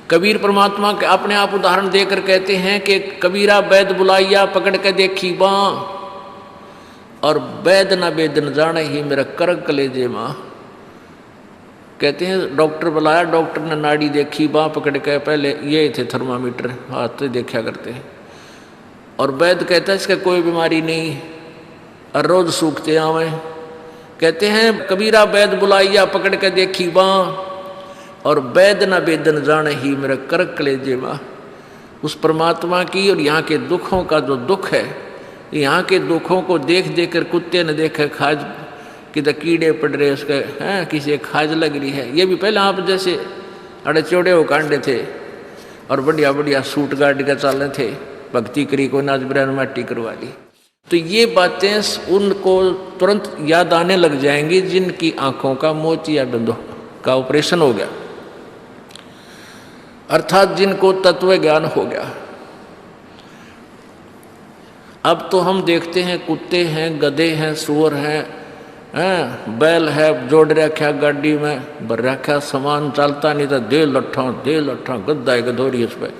कबीर परमात्मा के अपने आप उदाहरण देकर कहते हैं कि कबीरा वैद बुलाइया पकड़ के देखी बाँ, और वैद न वेद न जाने ही मेरा करग कलेजे माँ। कहते हैं डॉक्टर बुलाया, डॉक्टर ने नाड़ी देखी, बाँ पकड़ के, पहले ये थे थर्मामीटर हाथ से देखा करते हैं, और वैद कहता है इसका कोई बीमारी नहीं और रोज सूखते आवे। कहते हैं कबीरा वैद बुलाइया पकड़ के देखी बाँ, और वैद न वेद न जाने ही मेरा करग कलेजे माँ। उस परमात्मा की और यहाँ के दुखों का जो दुख है, यहाँ के दुखों को देख देख कर कुत्ते ने देखे खाज किधर कीड़े पड़ रहे उसके हैं, किसी खाज लग रही है। ये भी पहले आप जैसे अड़े चौड़े हो कांडे थे और बढ़िया बढ़िया सूट गाड़ के चाले थे, भक्ति करी को नाच ब्रैन माटी करवा ली। तो ये बातें उनको तुरंत याद आने लग जाएंगी जिनकी आंखों का मोतियाबिंद का ऑपरेशन हो गया, अर्थात जिनको तत्व ज्ञान हो गया। अब तो हम देखते हैं कुत्ते हैं, गधे हैं, सूअर हैं, बैल है, जोड़ रखा गाड़ी में, भर रखा सामान, चलता नहीं था, दे लट्ठा गद्दा है गधोरी उस पर।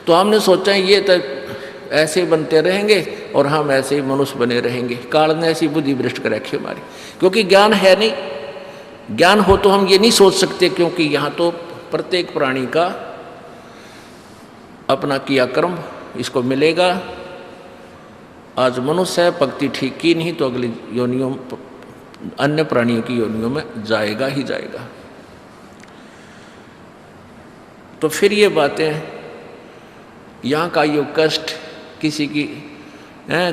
तो हमने सोचा ये तो ऐसे बनते रहेंगे और हम ऐसे ही मनुष्य बने रहेंगे। काल ने ऐसी बुद्धि भ्रष्ट कर रखी हमारी, क्योंकि ज्ञान है नहीं। ज्ञान हो तो हम ये नहीं सोच सकते, क्योंकि यहाँ तो प्रत्येक प्राणी का अपना किया कर्म इसको मिलेगा। आज मनुष्य है, भक्ति ठीक की नहीं तो अगली योनियों अन्य प्राणियों की योनियों में जाएगा ही जाएगा। तो फिर ये बातें, यहाँ का यो कष्ट, किसी की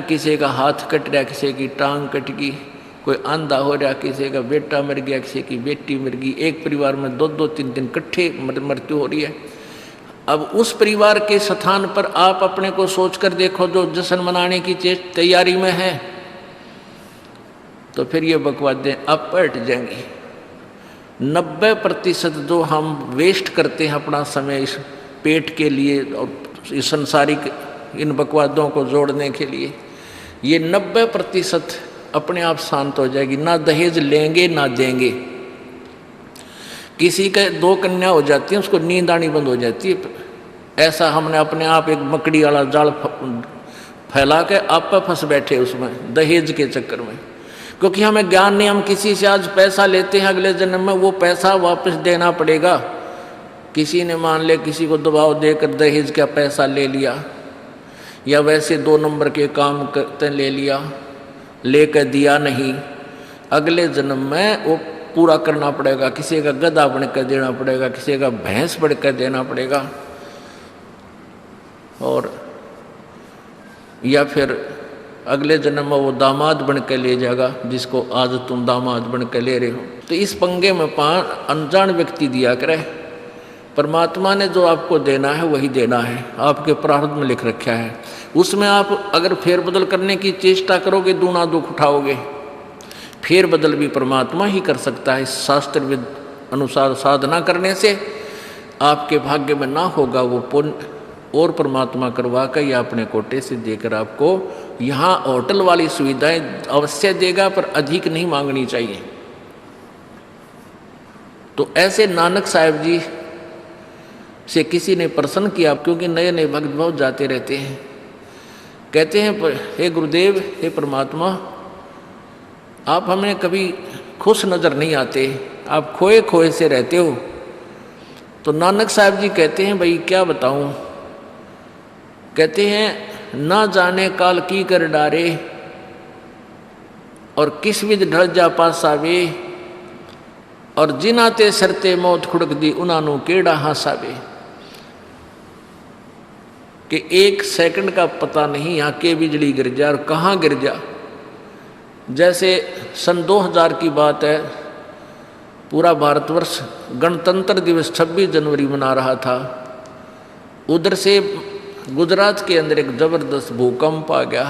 किसी का हाथ कट रहा, किसी की टांग कट गई, कोई अंधा हो रहा, किसी का बेटा मर गया, किसी की बेटी मर गई, एक परिवार में दो दो तीन दिन इकट्ठे मृत्यु हो रही है। अब उस परिवार के स्थान पर आप अपने को सोच कर देखो जो जश्न मनाने की तैयारी में है, तो फिर ये बकवादें अब पलट जाएंगी। 90% जो हम वेस्ट करते हैं अपना समय इस पेट के लिए और इस संसारिक इन बकवादों को जोड़ने के लिए, ये 90% अपने आप शांत हो जाएगी। ना दहेज लेंगे ना देंगे। किसी के 2 कन्या हो जाती है, उसको नींद आनी बंद हो जाती है। ऐसा हमने अपने आप एक मकड़ी वाला जाल फैला के आप फंस बैठे उसमें दहेज के चक्कर में, क्योंकि हमें ज्ञान नहीं। हम किसी से आज पैसा लेते हैं, अगले जन्म में वो पैसा वापस देना पड़ेगा। किसी ने मान ले किसी को दबाव देकर दहेज का पैसा ले लिया, या वैसे 2 नंबर के काम करते ले लिया, लेकर दिया नहीं, अगले जन्म में वो पूरा करना पड़ेगा। किसी का गधा बनकर देना पड़ेगा, किसी का भैंस बनकर देना पड़ेगा, और या फिर अगले जन्म में वो दामाद बन के ले जाएगा जिसको आज तुम दामाद बन के ले रहे हो। तो इस पंगे में अनजान व्यक्ति दिया करे। परमात्मा ने जो आपको देना है वही देना है, आपके प्रारब्ध में लिख रखा है। उसमें आप अगर फेरबदल करने की चेष्टा करोगे दूना दुख उठाओगे। फेरबदल भी परमात्मा ही कर सकता है। शास्त्र अनुसार साधना करने से आपके भाग्य में ना होगा वो पुण्य, और परमात्मा करवा कर या अपने कोटे से देकर आपको यहाँ होटल वाली सुविधाएं अवश्य देगा, पर अधिक नहीं मांगनी चाहिए। तो ऐसे नानक साहब जी से किसी ने प्रश्न किया, क्योंकि नए नए भक्त बहुत जाते रहते हैं। कहते हैं हे गुरुदेव, हे परमात्मा, आप हमें कभी खुश नज़र नहीं आते, आप खोए खोए से रहते हो। तो नानक साहब जी कहते हैं भाई क्या बताऊं। कहते हैं ना जाने काल की कर डारे, और किस विध ढल जा पासावे, और जिनाते सरते मौत खुड़क दी उनानू केड़ा हासावे। कि 1 सेकंड का पता नहीं यहाँ के बिजली गिर जा और कहाँ गिर जा। जैसे सन 2000 की बात है, पूरा भारतवर्ष गणतंत्र दिवस 26 जनवरी मना रहा था। उधर से गुजरात के अंदर एक जबरदस्त भूकंप आ गया।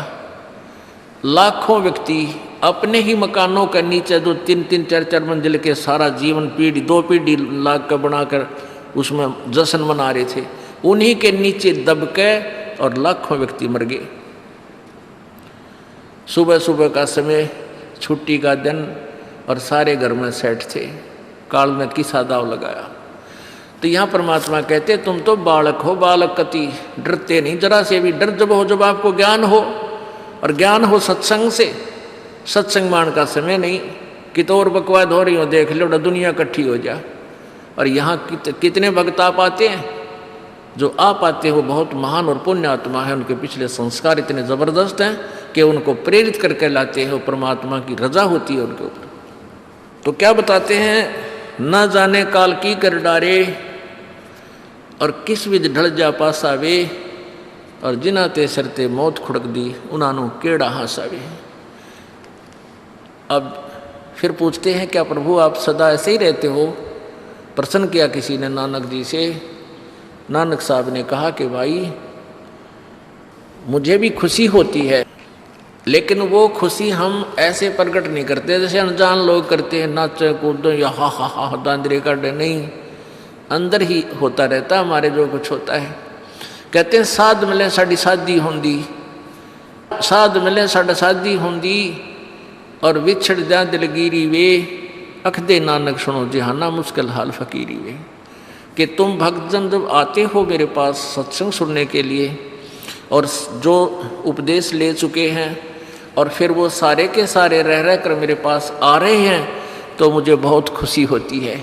लाखों व्यक्ति अपने ही मकानों के नीचे, जो 3-3, 4-4 मंजिल के सारा जीवन पीढ़ी 2 पीढ़ी लाग कर बनाकर उसमें जश्न मना रहे थे, उन्हीं के नीचे दबके और लाखों व्यक्ति मर गए। सुबह सुबह का समय, छुट्टी का दिन, और सारे घर में सेट थे। काल ने किसा दाव लगाया। तो यहाँ परमात्मा कहते तुम तो बालक हो, बालक कति डरते नहीं जरा से भी। डर जब हो जब आपको ज्ञान हो, और ज्ञान हो सत्संग से। सत्संग मान का समय नहीं कि तो और बकवाद हो रही हो, देख लो दुनिया इकट्ठी हो जा। और यहाँ कितने भक्त आ पाते हैं, जो आ पाते हो बहुत महान और पुण्य आत्मा है, उनके पिछले संस्कार इतने ज़बरदस्त हैं कि उनको प्रेरित करके लाते हैं, परमात्मा की रजा होती है उनके ऊपर। तो क्या बताते हैं, न जाने काल की कर डारे, और किस विध ढल जा पासावे, और जिना ते सरते मौत खुड़क दी, उन्होंने केड़ा हासावे। अब फिर पूछते हैं क्या प्रभु आप सदा ऐसे ही रहते हो? प्रश्न किया किसी ने नानक जी से। नानक साहब ने कहा कि भाई मुझे भी खुशी होती है, लेकिन वो खुशी हम ऐसे प्रकट नहीं करते जैसे अनजान लोग करते हैं, नाचे कूदो या हा हा हा दांदरे काटे। नहीं, अंदर ही होता रहता हमारे जो कुछ होता है। कहते हैं साध मिले साड़ी शादी होंदी, साध मिले साड़ा शादी होंदी, और विछड़ जा दिलगिरी वे, अख दे नानक सुनो जिहाना मुश्किल हाल फकीरी वे। कि तुम भक्तजन जब आते हो मेरे पास सत्संग सुनने के लिए, और जो उपदेश ले चुके हैं, और फिर वो सारे के सारे रह रह कर मेरे पास आ रहे हैं, तो मुझे बहुत खुशी होती है।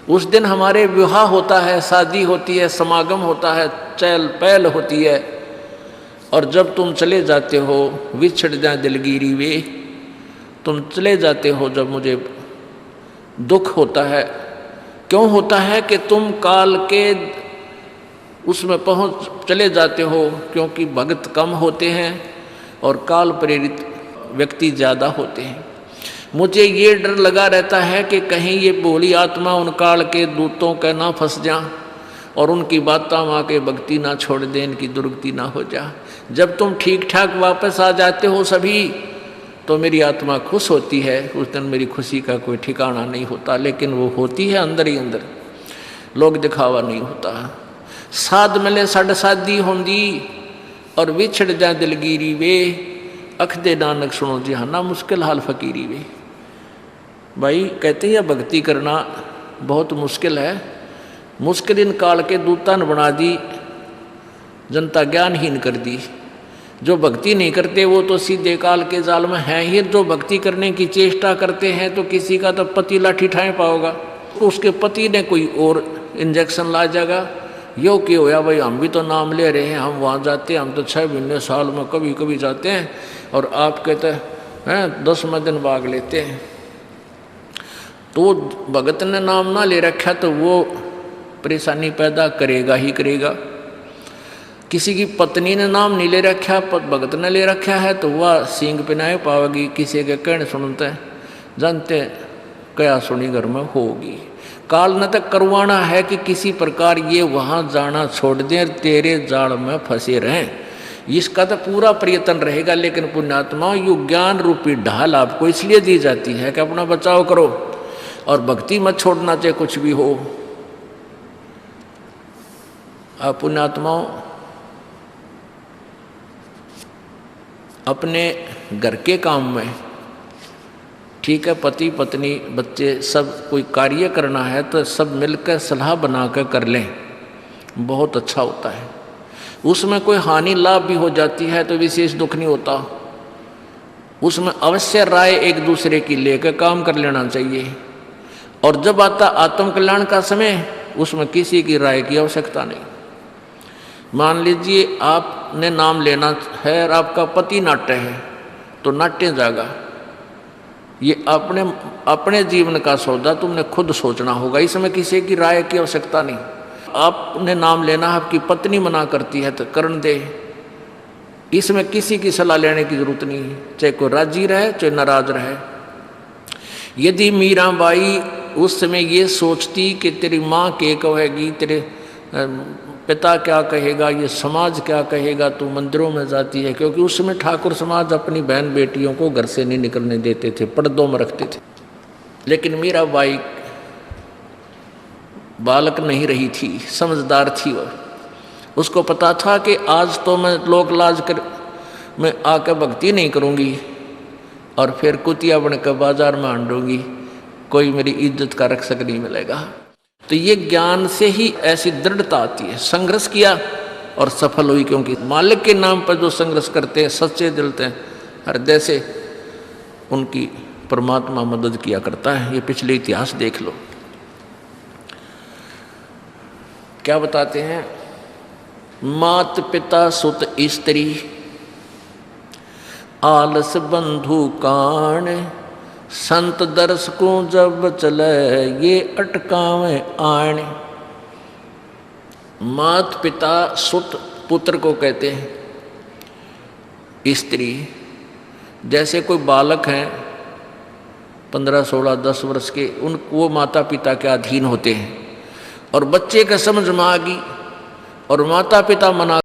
उस दिन हमारे विवाह होता है, शादी होती है, समागम होता है, चहल पहल होती है। और जब तुम चले जाते हो, विछड़ जाए दिलगिरी वे, तुम चले जाते हो जब मुझे दुख होता है। क्यों होता है? कि तुम काल के उसमें पहुँच चले जाते हो, क्योंकि भक्त कम होते हैं और काल प्रेरित व्यक्ति ज़्यादा होते हैं। मुझे ये डर लगा रहता है कि कहीं ये भोली आत्मा उन काल के दूतों का ना फंस जा, और उनकी बातों में आके भक्ति ना छोड़ दे, इनकी दुर्गति ना हो जा। जब तुम ठीक ठाक वापस आ जाते हो सभी, तो मेरी आत्मा खुश होती है। उस दिन मेरी खुशी का कोई ठिकाना नहीं होता, लेकिन वो होती है अंदर ही अंदर, लोग दिखावा नहीं होता। साध मिले साड़ शादी होंदी, और विछड़ जा दिलगिरी वे, अख दे नानक सुनो जिहाना मुश्किल हाल फकीरी वे। भाई कहते हैं भक्ति करना बहुत मुश्किल है। मुश्किल इन काल के दूता ने बना दी, जनता ज्ञानहीन कर दी। जो भक्ति नहीं करते वो तो सीधे काल के जाल में हैं ही। जो भक्ति करने की चेष्टा करते हैं तो किसी का तो पति लाठी ठाए पाओगा, उसके पति ने कोई और इंजेक्शन ला जाएगा। यो कि होया भाई हम भी तो नाम ले रहे हैं, हम वहाँ जाते हैं, हम तो 6 महीने साल में कभी कभी जाते हैं, और आप कहते हैं 10वें दिन भाग लेते हैं। तो भगत ने नाम ना ले रखा तो वो परेशानी पैदा करेगा ही करेगा। किसी की पत्नी ने नाम नहीं ले रखा, भगत ने ले रखा है, तो वह सींग पिनाए पावेगी। किसी के कहने सुनते हैं, जानते क्या सुनी घर में होगी। काल न तक करवाना है कि किसी प्रकार ये वहाँ जाना छोड़ दें, तेरे जाल में फंसे रहें, इसका तो पूरा प्रयत्न रहेगा। लेकिन पुण्यात्मा यु ज्ञान रूपी ढाल आपको इसलिए दी जाती है कि अपना बचाव करो, और भक्ति मत छोड़ना चाहे कुछ भी हो। आप पुण्यात्माओं अपने घर के काम में, ठीक है, पति पत्नी बच्चे सब कोई कार्य करना है तो सब मिलकर सलाह बनाकर कर लें, बहुत अच्छा होता है। उसमें कोई हानि लाभ भी हो जाती है तो विशेष दुख नहीं होता। उसमें अवश्य राय एक दूसरे की लेकर काम कर लेना चाहिए। और जब आता आत्म कल्याण का समय, उसमें किसी की राय की आवश्यकता नहीं। मान लीजिए आपने नाम लेना है और आपका पति नाट्य है, तो नाट्य जाएगा। ये अपने जीवन का सौदा तुमने खुद सोचना होगा, इसमें किसी की राय की आवश्यकता नहीं। आपने नाम लेना, आपकी पत्नी मना करती है तो करने दे, इसमें किसी की सलाह लेने की जरूरत नहीं है, चाहे कोई राजी रहे चाहे नाराज रहे। यदि मीराबाई उस समय ये सोचती कि तेरी माँ क्या कहेगी, तेरे पिता क्या कहेगा, ये समाज क्या कहेगा, तो मंदिरों में जाती है। क्योंकि उस समय ठाकुर समाज अपनी बहन बेटियों को घर से नहीं निकलने देते थे, पर्दों में रखते थे। लेकिन मीराबाई बालक नहीं रही थी, समझदार थी। वह उसको पता था कि आज तो मैं लोक लाज कर मैं आकर भक्ति नहीं करूँगी, और फिर कुतिया बनकर बाजार में हांडूंगी, कोई मेरी इज्जत का रक्षक नहीं मिलेगा। तो ये ज्ञान से ही ऐसी दृढ़ता आती है। संघर्ष किया और सफल हुई, क्योंकि मालिक के नाम पर जो संघर्ष करते हैं सच्चे दिल से, हृदय से, उनकी परमात्मा मदद किया करता है। ये पिछले इतिहास देख लो। क्या बताते हैं? मात पिता सुत स्त्री, आलस बंधु कान, संत दर्श को जब चले ये अटकावे आण। मात पिता सुत पुत्र को कहते हैं। स्त्री, जैसे कोई बालक हैं 15, 16, 10 वर्ष के, वो माता पिता के अधीन होते हैं। और बच्चे का समझ में आ गई और माता पिता मना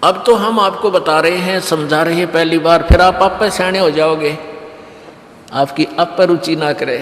अब तो हम आपको बता रहे हैं, समझा रहे हैं पहली बार, फिर आप पे सयाने हो जाओगे, आपकी आप पर रुचि ना करे।